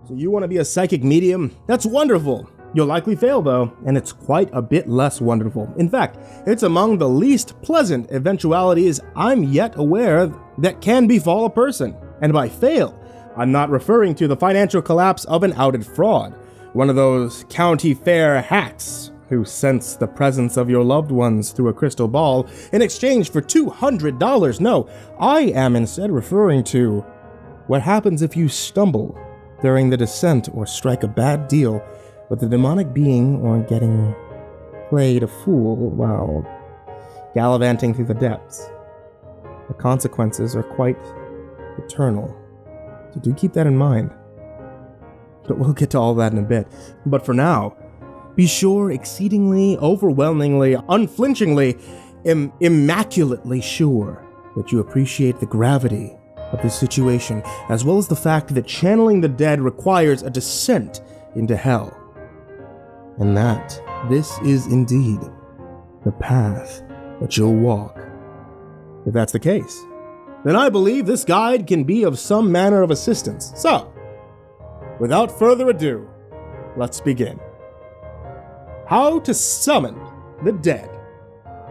So you want to be a psychic medium? That's wonderful. You'll likely fail though, and it's quite a bit less wonderful. In fact, it's among the least pleasant eventualities I'm yet aware that can befall a person. And by fail, I'm not referring to the financial collapse of an outed fraud, one of those county fair hacks who sense the presence of your loved ones through a crystal ball in exchange for $200. No, I am instead referring to what happens if you stumble during the descent or strike a bad deal with a demonic being or getting played a fool while gallivanting through the depths. The consequences are quite eternal, so do keep that in mind. But we'll get to all that in a bit. But for now, be sure, exceedingly, overwhelmingly, unflinchingly, immaculately sure that you appreciate the gravity of this situation, as well as the fact that channeling the dead requires a descent into hell. And that this is indeed the path that you'll walk. If that's the case, then I believe this guide can be of some manner of assistance. So, without further ado, let's begin. How to summon the dead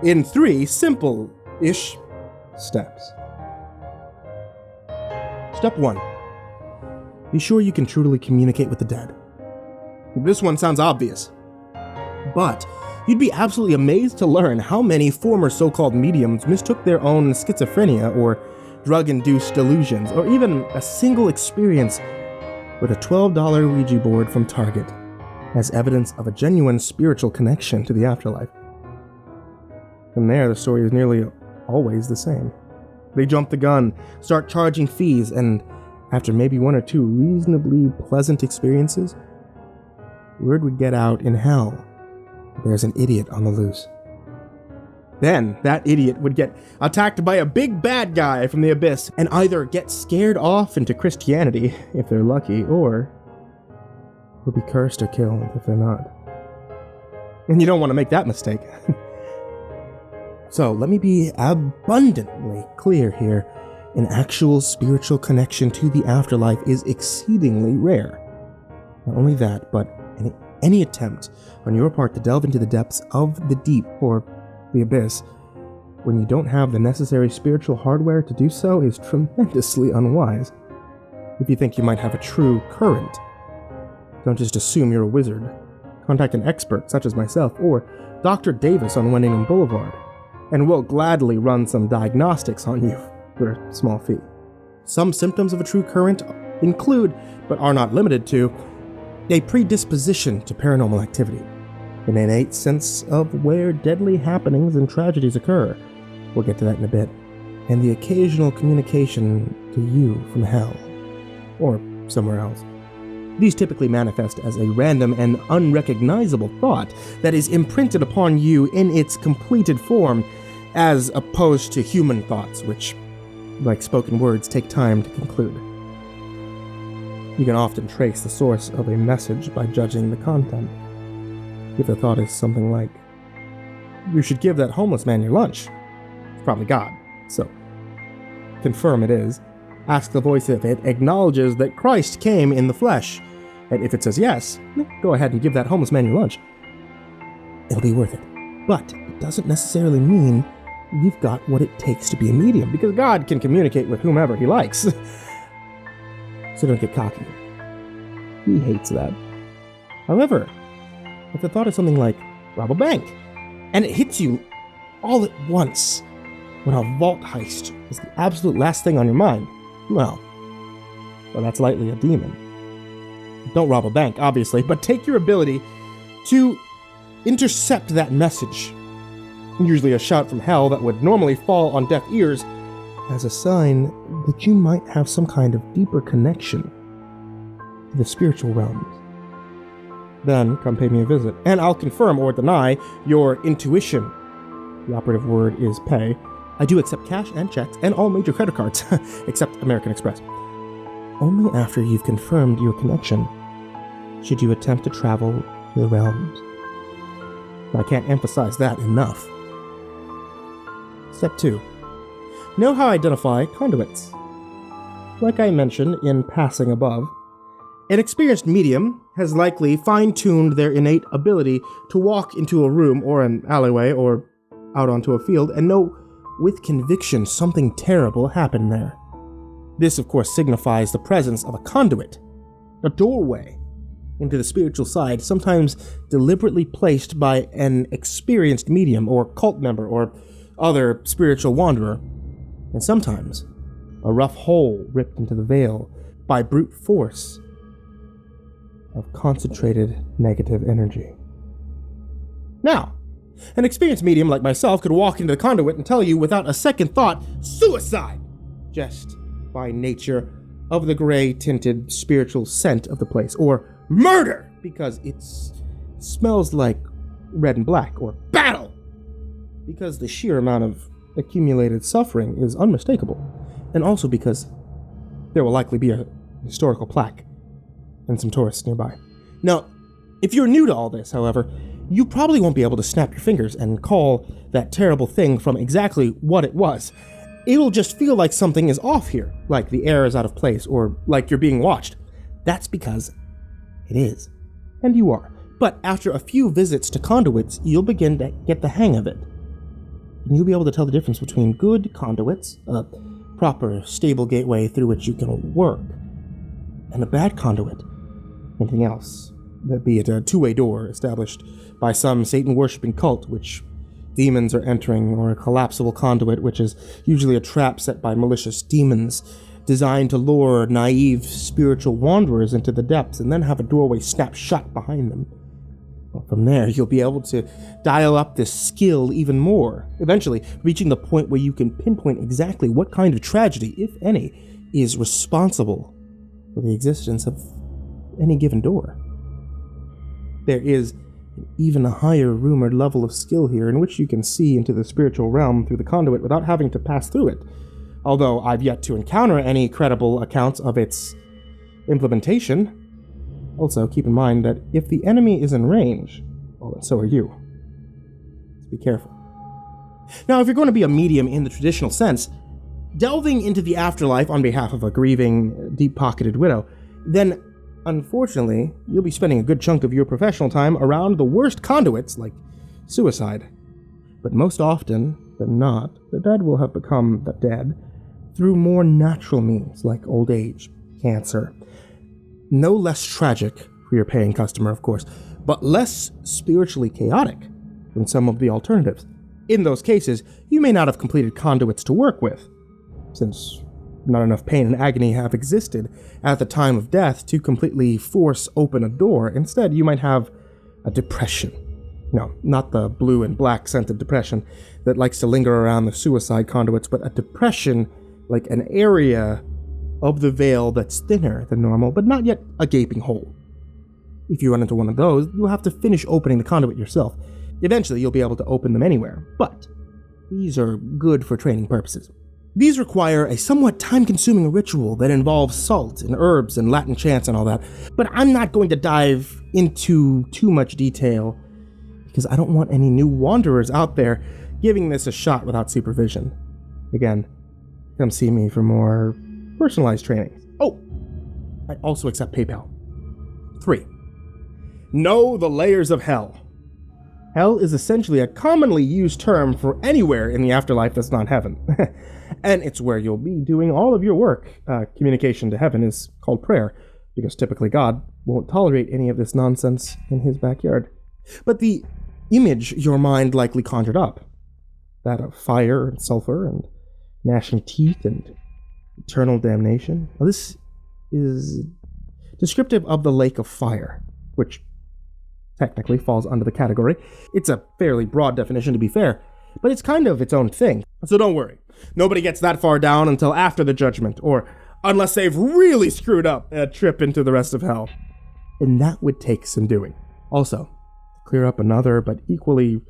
in 3 simple-ish steps. Step 1. Be sure you can truly communicate with the dead. This one sounds obvious, but you'd be absolutely amazed to learn how many former so-called mediums mistook their own schizophrenia or drug-induced delusions, or even a single experience with a $12 Ouija board from Target as evidence of a genuine spiritual connection to the afterlife. From there, the story is nearly always the same. They jump the gun, start charging fees, and after maybe 1 or 2 reasonably pleasant experiences, word would get out in hell there's an idiot on the loose. Then, that idiot would get attacked by a big bad guy from the abyss and either get scared off into Christianity, if they're lucky, or will be cursed or killed if they're not. And you don't want to make that mistake. So, let me be abundantly clear here. An actual spiritual connection to the afterlife is exceedingly rare. Not only that, but any attempt on your part to delve into the depths of the deep, or the abyss, when you don't have the necessary spiritual hardware to do so is tremendously unwise. If you think you might have a true current, don't just assume you're a wizard. Contact an expert such as myself or Dr. Davis on Wendingham Boulevard, and we'll gladly run some diagnostics on you for a small fee. Some symptoms of a true current include, but are not limited to, a predisposition to paranormal activity, an innate sense of where deadly happenings and tragedies occur, we'll get to that in a bit, and the occasional communication to you from hell, or somewhere else. These typically manifest as a random and unrecognizable thought that is imprinted upon you in its completed form, as opposed to human thoughts, which, like spoken words, take time to conclude. You can often trace the source of a message by judging the content. If the thought is something like, "You should give that homeless man your lunch," it's probably God, so confirm it is. Ask the voice if it acknowledges that Christ came in the flesh, and if it says yes, go ahead and give that homeless man your lunch. It'll be worth it. But it doesn't necessarily mean you've got what it takes to be a medium, because God can communicate with whomever he likes. So don't get cocky. He hates that. However, if the thought is something like, rob a bank, and it hits you all at once when a vault heist is the absolute last thing on your mind, well, that's likely a demon. Don't rob a bank, obviously, but take your ability to intercept that message, usually a shout from hell that would normally fall on deaf ears, as a sign that you might have some kind of deeper connection to the spiritual realms. Then come pay me a visit, and I'll confirm or deny your intuition. The operative word is pay. I do accept cash and checks and all major credit cards, except American Express. Only after you've confirmed your connection should you attempt to travel to the realms. I can't emphasize that enough. Step 2. Know how to identify conduits. Like I mentioned in passing above, An experienced medium has likely fine-tuned their innate ability to walk into a room or an alleyway or out onto a field and know with conviction something terrible happened there. This, of course, signifies the presence of a conduit, a doorway into the spiritual side, sometimes deliberately placed by an experienced medium or cult member or other spiritual wanderer, and sometimes a rough hole ripped into the veil by brute force of concentrated negative energy. Now, an experienced medium like myself could walk into the conduit and tell you without a second thought, suicide, just by nature of the gray-tinted spiritual scent of the place, or murder, because it smells like red and black, or battle, because the sheer amount of accumulated suffering is unmistakable, and also because there will likely be a historical plaque and some tourists nearby. Now, if you're new to all this, however, you probably won't be able to snap your fingers and call that terrible thing from exactly what it was. It'll just feel like something is off here, like the air is out of place, or like you're being watched. That's because it is, and you are. But after a few visits to conduits, you'll begin to get the hang of it. And you'll be able to tell the difference between good conduits, a proper, stable gateway through which you can work, and a bad conduit, anything else, be it a two-way door established by some Satan-worshipping cult, which demons are entering, or a collapsible conduit, which is usually a trap set by malicious demons, designed to lure naive spiritual wanderers into the depths and then have a doorway snap shut behind them. Well, from there, you'll be able to dial up this skill even more, eventually reaching the point where you can pinpoint exactly what kind of tragedy, if any, is responsible for the existence of any given door. There is even a higher rumored level of skill here in which you can see into the spiritual realm through the conduit without having to pass through it, although I've yet to encounter any credible accounts of its implementation. Also, keep in mind that if the enemy is in range, well, then so are you. So be careful. Now, if you're going to be a medium in the traditional sense, delving into the afterlife on behalf of a grieving, deep-pocketed widow, then unfortunately, you'll be spending a good chunk of your professional time around the worst conduits, like suicide. But most often than not, the dead will have become the dead through more natural means, like old age, cancer. No less tragic for your paying customer, of course, but less spiritually chaotic than some of the alternatives. In those cases, you may not have completed conduits to work with, since not enough pain and agony have existed at the time of death to completely force open a door. Instead, you might have a depression. No, not the blue and black scented depression that likes to linger around the suicide conduits, but a depression like an area of the veil that's thinner than normal, but not yet a gaping hole. If you run into one of those, you'll have to finish opening the conduit yourself. Eventually, you'll be able to open them anywhere, but these are good for training purposes. These require a somewhat time-consuming ritual that involves salt and herbs and Latin chants and all that, but I'm not going to dive into too much detail because I don't want any new wanderers out there giving this a shot without supervision. Again, come see me for more personalized training. Oh, I also accept PayPal. 3. Know the layers of hell. Hell is essentially a commonly used term for anywhere in the afterlife that's not heaven. And it's where you'll be doing all of your work. Communication to heaven is called prayer, because typically God won't tolerate any of this nonsense in his backyard. But the image your mind likely conjured up, that of fire and sulfur and gnashing teeth and eternal damnation, well, this is descriptive of the lake of fire, which technically falls under the category. It's a fairly broad definition, to be fair, but it's kind of its own thing. So don't worry. Nobody gets that far down until after the judgment, or unless they've really screwed up a trip into the rest of hell. And that would take some doing. Also, to clear up another but equally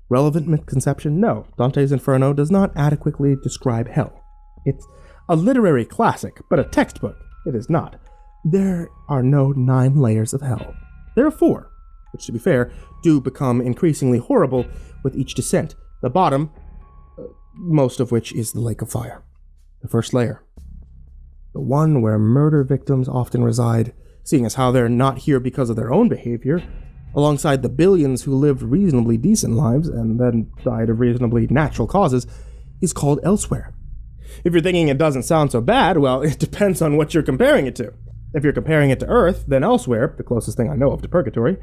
relevant misconception, no, Dante's Inferno does not adequately describe hell. It's a literary classic, but a textbook it is not. There are no 9 layers of hell. There are 4, which, to be fair, do become increasingly horrible with each descent. The bottom, most of which is the lake of fire. The first layer, the one where murder victims often reside, seeing as how they're not here because of their own behavior, alongside the billions who lived reasonably decent lives and then died of reasonably natural causes, is called elsewhere. If you're thinking it doesn't sound so bad, well, it depends on what you're comparing it to. If you're comparing it to Earth, then elsewhere, the closest thing I know of to purgatory,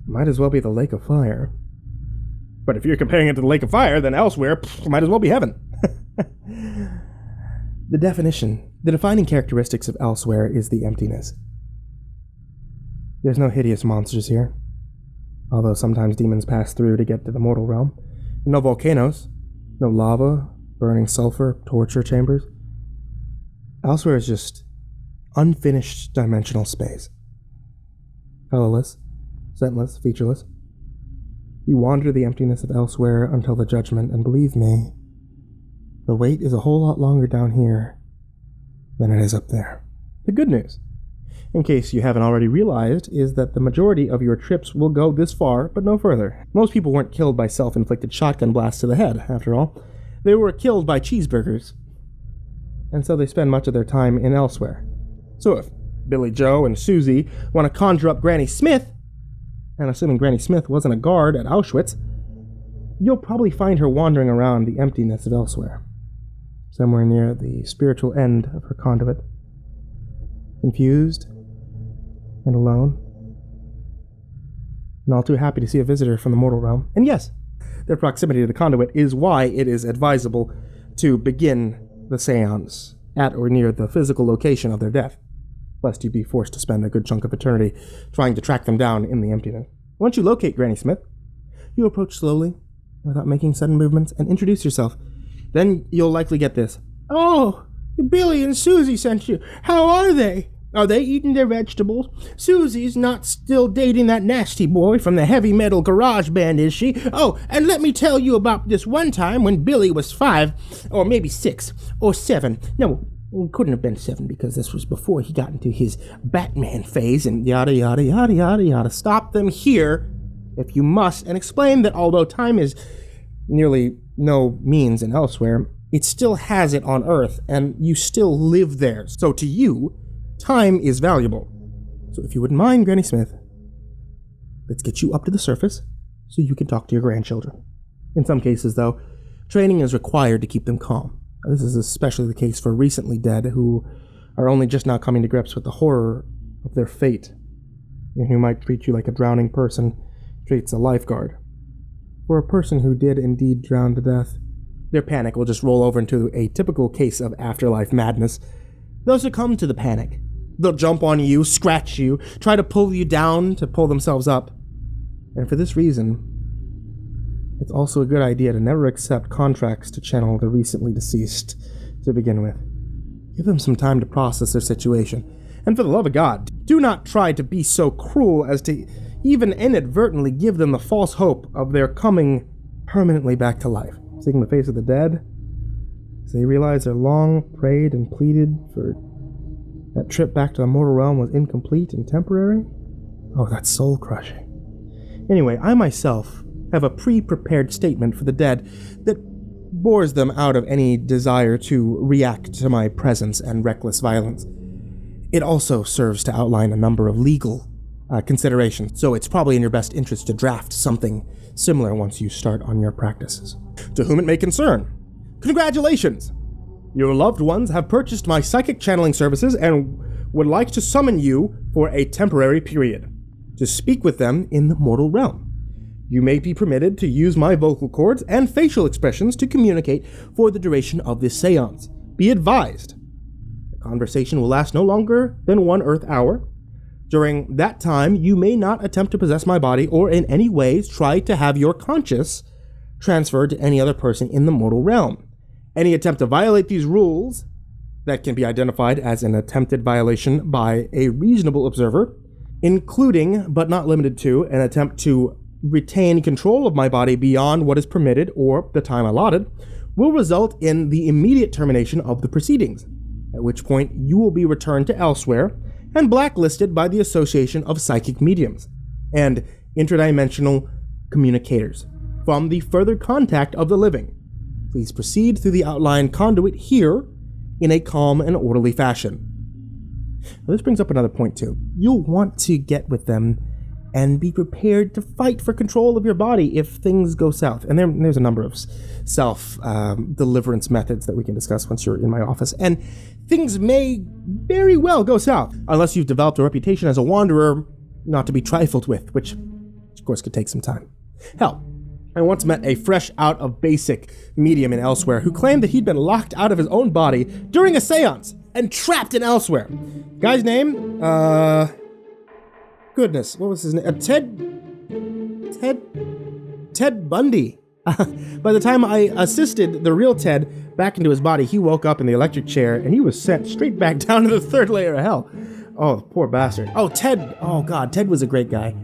might as well be the Lake of Fire. But if you're comparing it to the Lake of Fire, then elsewhere, might as well be heaven. The defining characteristics of elsewhere is the emptiness. There's no hideous monsters here, although sometimes demons pass through to get to the mortal realm. No volcanoes, no lava, burning sulfur, torture chambers. Elsewhere is just unfinished dimensional space. Colorless, scentless, featureless. You wander the emptiness of elsewhere until the judgment, and believe me, the wait is a whole lot longer down here than it is up there. The good news, in case you haven't already realized, is that the majority of your trips will go this far, but no further. Most people weren't killed by self-inflicted shotgun blasts to the head, after all. They were killed by cheeseburgers. And so they spend much of their time in elsewhere. So if Billy Joe and Susie want to conjure up Granny Smith, and assuming Granny Smith wasn't a guard at Auschwitz, you'll probably find her wandering around the emptiness of elsewhere, somewhere near the spiritual end of her conduit, confused and alone, and all too happy to see a visitor from the mortal realm. And yes, their proximity to the conduit is why it is advisable to begin the seance at or near the physical location of their death, lest you be forced to spend a good chunk of eternity trying to track them down in the emptiness. Once you locate Granny Smith, you approach slowly, without making sudden movements, and introduce yourself. Then you'll likely get this: "Oh, Billy and Susie sent you. How are they? Are they eating their vegetables? Susie's not still dating that nasty boy from the heavy metal garage band, is she? Oh, and let me tell you about this one time when Billy was 5, or maybe 6, or 7. No, it couldn't have been 7 because this was before he got into his Batman phase and yada yada yada yada yada. Stop them here if you must, and explain that although time is nearly no means in elsewhere, it still has it on Earth, and you still live there. So to you, time is valuable. So if you wouldn't mind, Granny Smith, let's get you up to the surface so you can talk to your grandchildren. In some cases, though, training is required to keep them calm. This is especially the case for recently dead who are only just now coming to grips with the horror of their fate, and who might treat you like a drowning person treats a lifeguard. For a person who did indeed drown to death, their panic will just roll over into a typical case of afterlife madness. They'll succumb to the panic. They'll jump on you, scratch you, try to pull you down to pull themselves up. And for this reason, it's also a good idea to never accept contracts to channel the recently deceased to begin with. Give them some time to process their situation. And for the love of God, do not try to be so cruel as to even inadvertently give them the false hope of their coming permanently back to life. Seeing the face of the dead, as they realize their long prayed and pleaded for that trip back to the mortal realm was incomplete and temporary. Oh, that's soul-crushing. Anyway, I myself have a pre-prepared statement for the dead that bores them out of any desire to react to my presence and reckless violence. It also serves to outline a number of legal considerations, so it's probably in your best interest to draft something similar once you start on your practices. To whom it may concern, congratulations! Your loved ones have purchased my psychic channeling services and would like to summon you for a temporary period to speak with them in the mortal realm. You may be permitted to use my vocal cords and facial expressions to communicate for the duration of this seance. Be advised, the conversation will last no longer than 1 Earth hour. During that time, you may not attempt to possess my body or in any ways try to have your conscience transferred to any other person in the mortal realm. Any attempt to violate these rules, that can be identified as an attempted violation by a reasonable observer, including, but not limited to, an attempt to retain control of my body beyond what is permitted or the time allotted, will result in the immediate termination of the proceedings, at which point you will be returned to elsewhere and blacklisted by the Association of Psychic Mediums and Interdimensional Communicators from the further contact of the living. Please proceed through the outlined conduit here in a calm and orderly fashion. This brings up another point too. You'll want to get with them and be prepared to fight for control of your body if things go south. And there's a number of self-deliverance methods that we can discuss once you're in my office. And things may very well go south, unless you've developed a reputation as a wanderer not to be trifled with, which, of course, could take some time. Hell, I once met a fresh out of basic medium in Elsewhere who claimed that he'd been locked out of his own body during a seance and trapped in Elsewhere. Guy's name? Goodness, what was his name? Ted Bundy. By the time I assisted the real Ted back into his body, he woke up in the electric chair and he was sent straight back down to the third layer of hell. Oh, poor bastard. Oh, Ted. Oh, God, Ted was a great guy.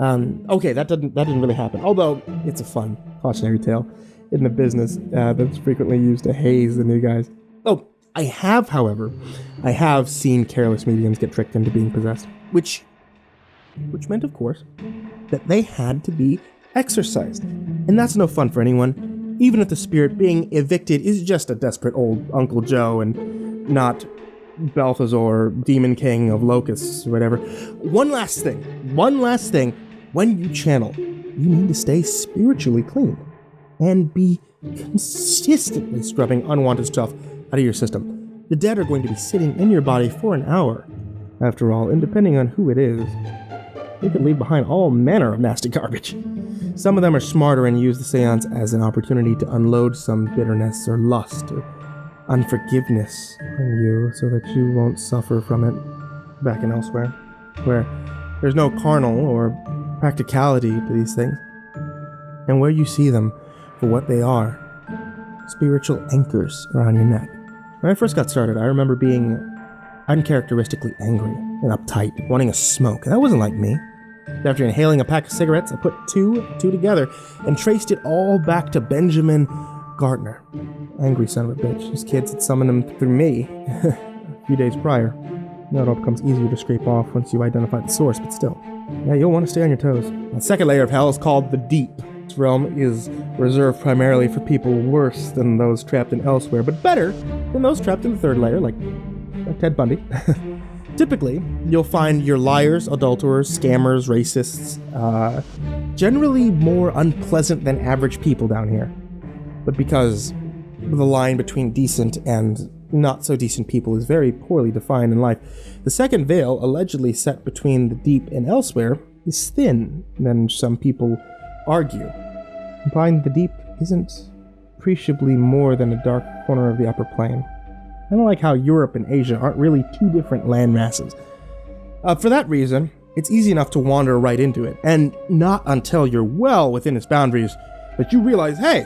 Okay, that didn't really happen. Although it's a fun cautionary tale in the business that's frequently used to haze the new guys. Oh, I have seen careless mediums get tricked into being possessed, which meant, of course, that they had to be exorcised. And that's no fun for anyone, even if the spirit being evicted is just a desperate old Uncle Joe and not Balthazar, Demon King of Locusts, or whatever. One last thing. When you channel, you need to stay spiritually clean and be consistently scrubbing unwanted stuff out of your system. The dead are going to be sitting in your body for an hour, after all, and depending on who it is, they could leave behind all manner of nasty garbage. Some of them are smarter and use the seance as an opportunity to unload some bitterness or lust or unforgiveness on you so that you won't suffer from it back and elsewhere, where there's no carnal or practicality to these things, and where you see them for what they are, spiritual anchors around your neck. When I first got started, I remember being uncharacteristically angry and uptight, wanting a smoke, and that wasn't like me. After inhaling a pack of cigarettes, I put two together and traced it all back to Benjamin Gardner. Angry son of a bitch. His kids had summoned him through me a few days prior. Now it all becomes easier to scrape off once you identify the source, but still. Yeah, you'll want to stay on your toes. The second layer of hell is called the Deep. This realm is reserved primarily for people worse than those trapped in Elsewhere, but better than those trapped in the third layer, like Ted Bundy. Typically, you'll find your liars, adulterers, scammers, racists, generally more unpleasant than average people down here. But because the line between decent and not so decent people is very poorly defined in life, the second veil, allegedly set between the Deep and Elsewhere, is thin than some people argue, implying that the Deep isn't appreciably more than a dark corner of the upper plane. I don't like how Europe and Asia aren't really two different land masses. For that reason, it's easy enough to wander right into it, and not until you're well within its boundaries that you realize, hey,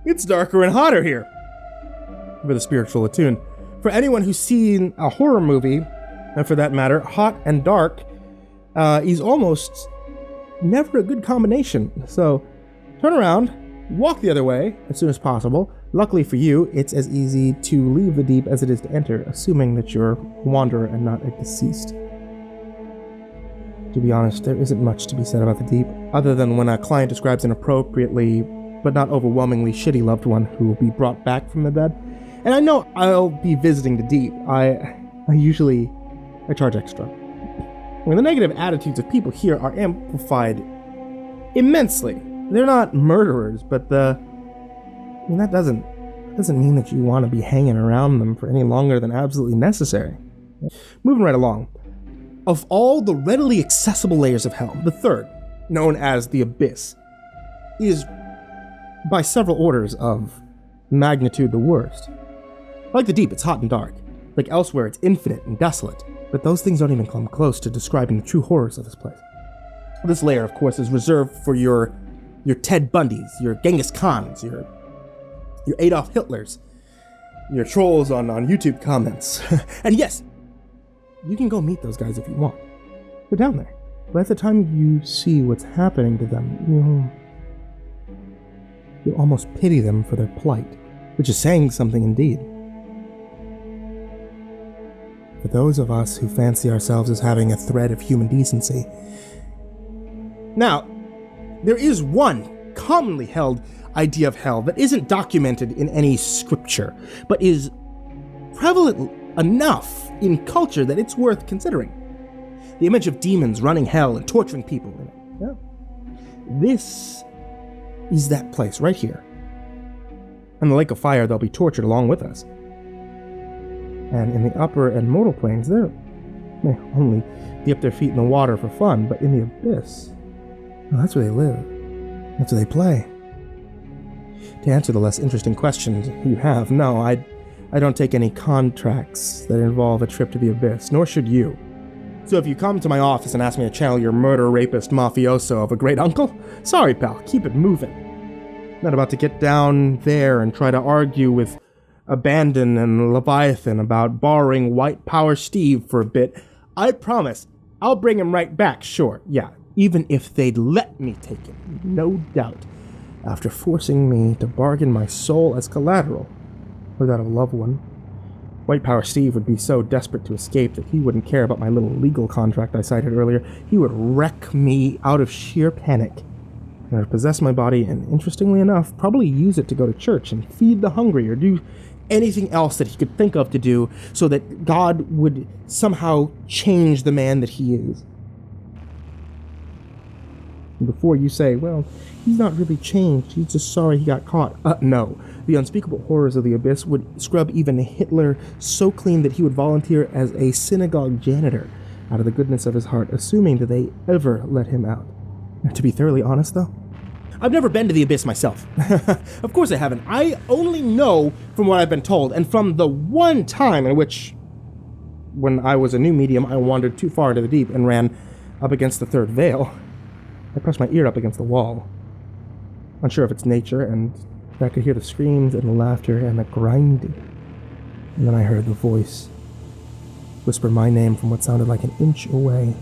it's darker and hotter here. For the spiritual attune. For anyone who's seen a horror movie, and for that matter, hot and dark is almost never a good combination. So turn around, walk the other way as soon as possible. Luckily for you, it's as easy to leave the Deep as it is to enter, assuming that you're a wanderer and not a deceased. To be honest, there isn't much to be said about the Deep, other than when a client describes an appropriately, but not overwhelmingly shitty loved one who will be brought back from the dead. And I know I'll be visiting the Deep. I charge extra. When the negative attitudes of people here are amplified immensely. They're not murderers, but that doesn't mean that you want to be hanging around them for any longer than absolutely necessary. Moving right along. Of all the readily accessible layers of hell, the third, known as the Abyss, is by several orders of magnitude the worst. Like the Deep, it's hot and dark. Like Elsewhere, it's infinite and desolate. But those things don't even come close to describing the true horrors of this place. This layer, of course, is reserved for your Ted Bundys, your Genghis Khans, your Adolf Hitlers, your trolls on YouTube comments. And yes, you can go meet those guys if you want. They're down there. But at the time you see what's happening to them, you almost pity them for their plight, which is saying something indeed. For those of us who fancy ourselves as having a thread of human decency. Now, there is one commonly held idea of hell that isn't documented in any scripture, but is prevalent enough in culture that it's worth considering. The image of demons running hell and torturing people in it. Yeah. This is that place right here. In the Lake of Fire, they'll be tortured along with us. And in the upper and mortal planes, they may only dip their feet in the water for fun, but in the abyss, well, that's where they live. That's where they play. To answer the less interesting questions you have, no, I don't take any contracts that involve a trip to the abyss, nor should you. So if you come to my office and ask me to channel your murder rapist mafioso of a great uncle, sorry pal, keep it moving. Not about to get down there and try to argue with Abandon and Leviathan about borrowing White Power Steve for a bit. I promise, I'll bring him right back, sure, yeah, even if they'd let me take him, no doubt, after forcing me to bargain my soul as collateral for that of a loved one. White Power Steve would be so desperate to escape that he wouldn't care about my little legal contract I cited earlier. He would wreck me out of sheer panic. And I'd possess my body and, interestingly enough, probably use it to go to church and feed the hungry or do anything else that he could think of to do so that God would somehow change the man that he is. And before you say, well, he's not really changed, he's just sorry he got caught. No. The unspeakable horrors of the abyss would scrub even Hitler so clean that he would volunteer as a synagogue janitor out of the goodness of his heart, assuming that they ever let him out. To be thoroughly honest, though, I've never been to the abyss myself. Of course I haven't. I only know from what I've been told, and from the one time in which, when I was a new medium, I wandered too far into the deep and ran up against the third veil. I pressed my ear up against the wall, unsure of its nature, and I could hear the screams and the laughter and the grinding. And then I heard the voice whisper my name from what sounded like an inch away.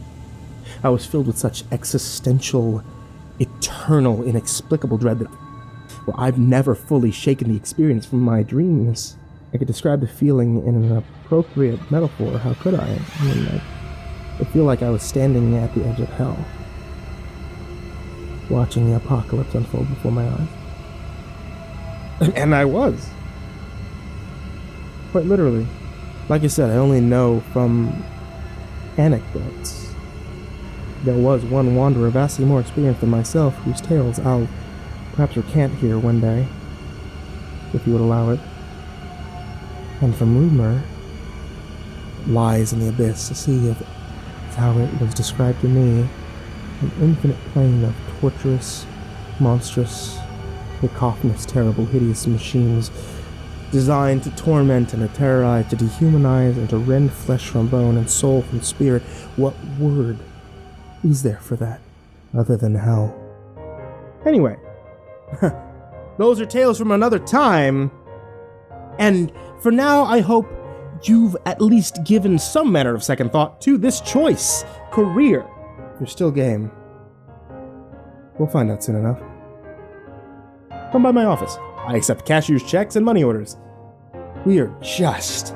I was filled with such existential, eternal, inexplicable dread that, well, I've never fully shaken the experience from my dreams. I could describe the feeling in an appropriate metaphor. How could I? I feel like I was standing at the edge of hell, watching the apocalypse unfold before my eyes. And I was. Quite literally. Like I said, I only know from anecdotes. There was one wanderer vastly more experienced than myself, whose tales I'll perhaps recant here one day, if you would allow it. And from rumor, lies in the abyss, to see if it's how it was described to me, an infinite plane of torturous, monstrous, cacophonous, terrible, hideous machines designed to torment and to terrorize, to dehumanize, and to rend flesh from bone and soul from spirit. What word is there for that, other than hell? Anyway, those are tales from another time, and for now I hope you've at least given some manner of second thought to this choice, career. If you're still game, we'll find out soon enough. Come by my office. I accept cashier's checks and money orders. We are just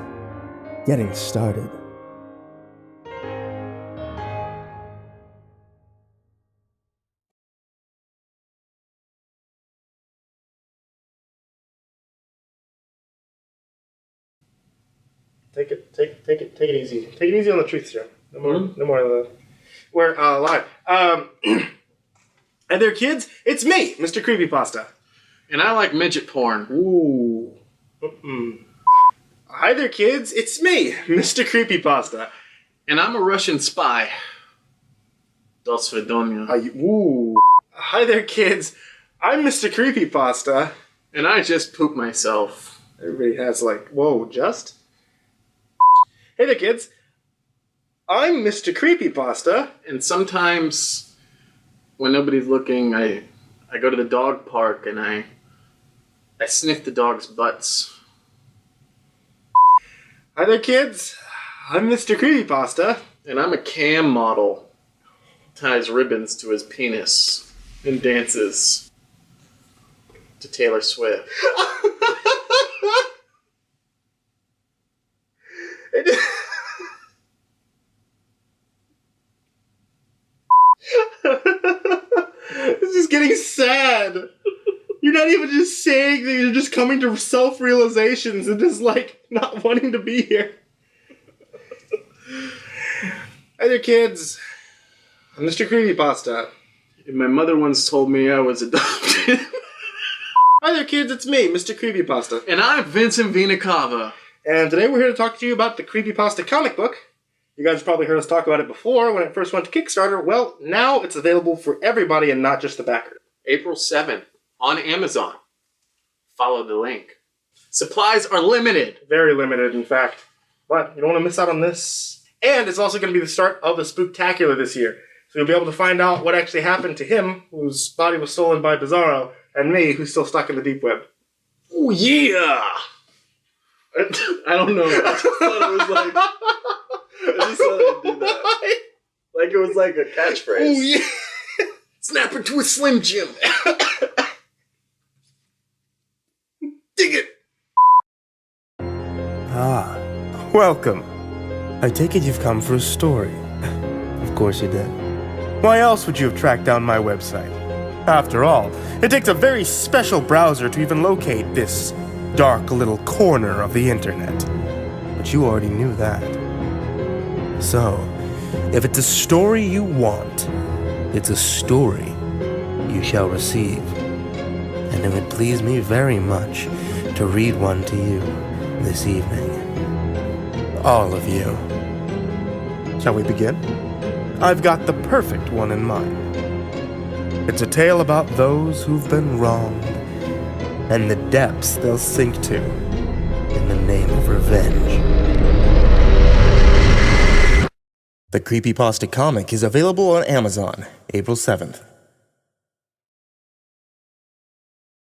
getting started. Take it easy. Take it easy on the truth serum. No more of the. We're live. Hey there, kids. It's me, MrCreepyPasta. And I like midget porn. Ooh. Hi there, kids. It's me, MrCreepyPasta. And I'm a Russian spy. До свидания. Ooh. Hi there, kids. I'm MrCreepyPasta. And I just pooped myself. Everybody has whoa, just? Hey there, kids. I'm MrCreepyPasta. And sometimes, when nobody's looking, I go to the dog park and I sniff the dogs' butts. Hi there, kids. I'm MrCreepyPasta. And I'm a cam model. Ties ribbons to his penis and dances to Taylor Swift. It's just getting sad. You're not even just saying things, you're just coming to self-realizations and just not wanting to be here. Hey there, kids. I'm MrCreepyPasta. My mother once told me I was adopted. Hi there, kids. It's me, MrCreepyPasta. And I'm Vincent Vinacava. And today we're here to talk to you about the CreepyPasta comic book. You guys have probably heard us talk about it before when it first went to Kickstarter. Well, now it's available for everybody and not just the backer. April 7th on Amazon. Follow the link. Supplies are limited. Very limited, in fact. But you don't want to miss out on this. And it's also going to be the start of the Spooktacular this year. So you'll be able to find out what actually happened to him, whose body was stolen by Bizarro, and me, who's still stuck in the deep web. Oh, yeah! I don't know. I just thought it was like... I just thought I'd do that. Like it was like a catchphrase. Oh, yeah! Snap into a Slim Jim. Dig it! Ah, welcome. I take it you've come for a story. Of course you did. Why else would you have tracked down my website? After all, it takes a very special browser to even locate this dark little corner of the internet. But you already knew that. So, if it's a story you want, it's a story you shall receive. And it would please me very much to read one to you this evening. All of you. Shall we begin? I've got the perfect one in mind. It's a tale about those who've been wronged and the depths they'll sink to in the name of revenge. The CreepyPasta comic is available on Amazon, April 7th.